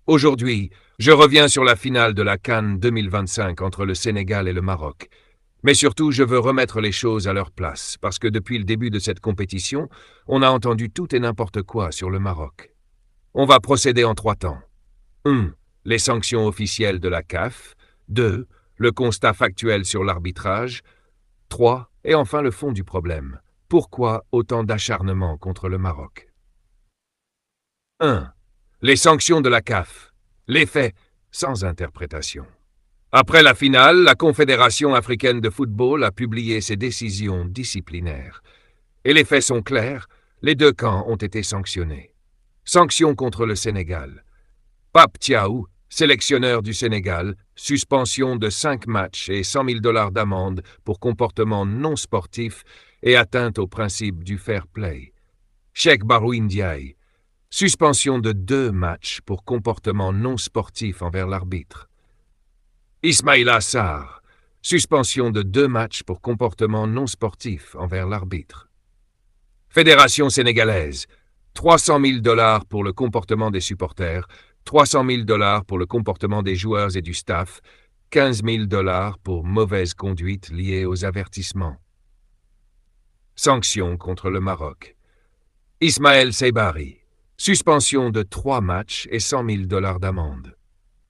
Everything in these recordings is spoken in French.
Aujourd'hui, je reviens sur la finale de la CAN 2025 entre le Sénégal et le Maroc. Mais surtout, je veux remettre les choses à leur place, parce que depuis le début de cette compétition, on a entendu tout et n'importe quoi sur le Maroc. On va procéder en 3 temps. 1. Les sanctions officielles de la CAF. 2. Le constat factuel sur l'arbitrage. 3. Et enfin le fond du problème. Pourquoi autant d'acharnement contre le Maroc? 1. Les sanctions de la CAF. Les faits, sans interprétation. Après la finale, la Confédération africaine de football a publié ses décisions disciplinaires. Et les faits sont clairs, les 2 camps ont été sanctionnés. Sanctions contre le Sénégal. Pape Thiaw, sélectionneur du Sénégal, suspension de 5 matchs et 100 000 $ d'amende pour comportement non sportif et atteinte au principe du fair play. Cheikh Baroui Ndiaye, suspension de 2 matchs pour comportement non sportif envers l'arbitre. Ismaïla Sarr, suspension de 2 matchs pour comportement non sportif envers l'arbitre. Fédération sénégalaise, 300 000 $ pour le comportement des supporters, 300 000 $ pour le comportement des joueurs et du staff, 15 000 $ pour mauvaise conduite liée aux avertissements. Sanctions contre le Maroc. Ismaël Seybari, suspension de 3 matchs et 100 000 $ d'amende.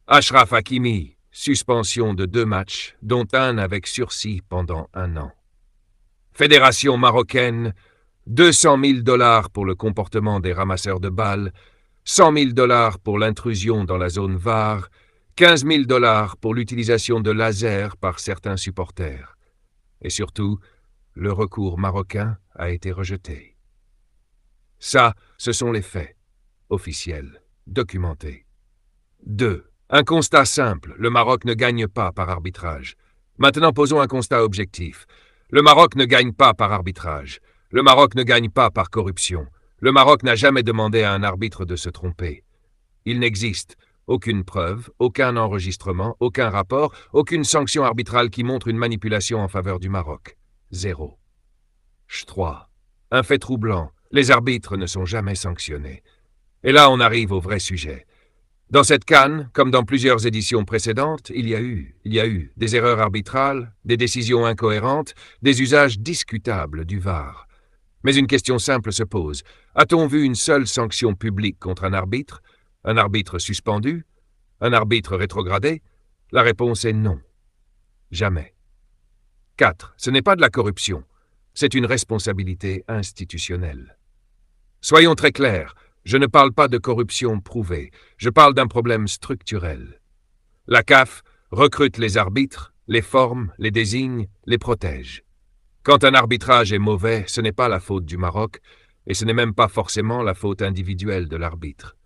Achraf Hakimi, suspension de 2 matchs, dont un avec sursis pendant 1 an. Fédération marocaine, 200 000 $ pour le comportement des ramasseurs de balles, 100 000 $ pour l'intrusion dans la zone VAR, 15 000 $ pour l'utilisation de lasers par certains supporters. Et surtout, le recours marocain a été rejeté. Ça, ce sont les faits, officiels, documentés. 2. Un constat simple, le Maroc ne gagne pas par arbitrage. Maintenant, posons un constat objectif. Le Maroc ne gagne pas par arbitrage. Le Maroc ne gagne pas par corruption. Le Maroc n'a jamais demandé à un arbitre de se tromper. Il n'existe aucune preuve, aucun enregistrement, aucun rapport, aucune sanction arbitrale qui montre une manipulation en faveur du Maroc. 0. 3. Un fait troublant, les arbitres ne sont jamais sanctionnés. Et là, on arrive au vrai sujet. Dans cette CAN, comme dans plusieurs éditions précédentes, il y a eu des erreurs arbitrales, des décisions incohérentes, des usages discutables du VAR. Mais une question simple se pose. A-t-on vu une seule sanction publique contre un arbitre suspendu, un arbitre rétrogradé? La réponse est non. Jamais. 4. Ce n'est pas de la corruption. C'est une responsabilité institutionnelle. Soyons très clairs. Je ne parle pas de corruption prouvée, je parle d'un problème structurel. La CAF recrute les arbitres, les forme, les désigne, les protège. Quand un arbitrage est mauvais, ce n'est pas la faute du Maroc, et ce n'est même pas forcément la faute individuelle de l'arbitre.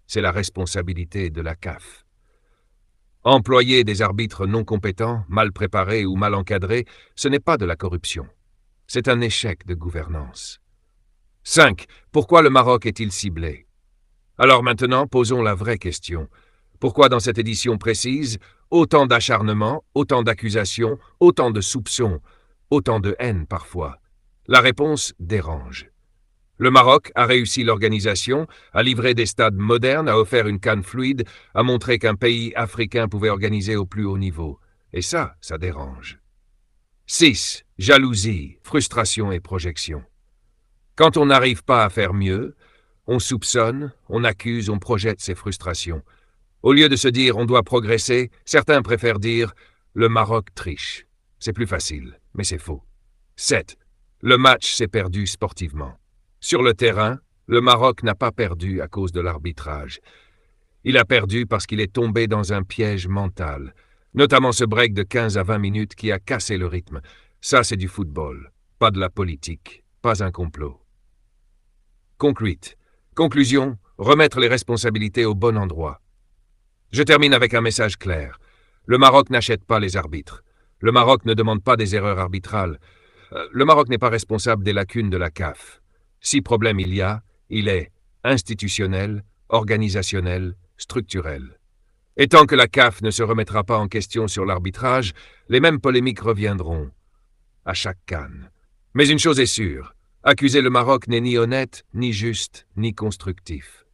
C'est la responsabilité de la CAF. Employer des arbitres non compétents, mal préparés ou mal encadrés, ce n'est pas de la corruption. C'est un échec de gouvernance. 5. Pourquoi le Maroc est-il ciblé? Alors maintenant, posons la vraie question. Pourquoi dans cette édition précise, autant d'acharnement, autant d'accusations, autant de soupçons, autant de haine parfois? La réponse dérange. Le Maroc a réussi l'organisation, a livré des stades modernes, a offert une CAN fluide, a montré qu'un pays africain pouvait organiser au plus haut niveau. Et ça dérange. 6. Jalousie, frustration et projection. Quand on n'arrive pas à faire mieux, on soupçonne, on accuse, on projette ses frustrations. Au lieu de se dire « on doit progresser », certains préfèrent dire « le Maroc triche ». C'est plus facile, mais c'est faux. 7. Le match s'est perdu sportivement. Sur le terrain, le Maroc n'a pas perdu à cause de l'arbitrage. Il a perdu parce qu'il est tombé dans un piège mental, notamment ce break de 15 à 20 minutes qui a cassé le rythme. Ça, c'est du football, pas de la politique, pas un complot. Conclusion, remettre les responsabilités au bon endroit. Je termine avec un message clair. Le Maroc n'achète pas les arbitres. Le Maroc ne demande pas des erreurs arbitrales. Le Maroc n'est pas responsable des lacunes de la CAF. Si problème il est institutionnel, organisationnel, structurel. Et tant que la CAF ne se remettra pas en question sur l'arbitrage, les mêmes polémiques reviendront à chaque CAN. Mais une chose est sûre, accuser le Maroc n'est ni honnête, ni juste, ni constructif.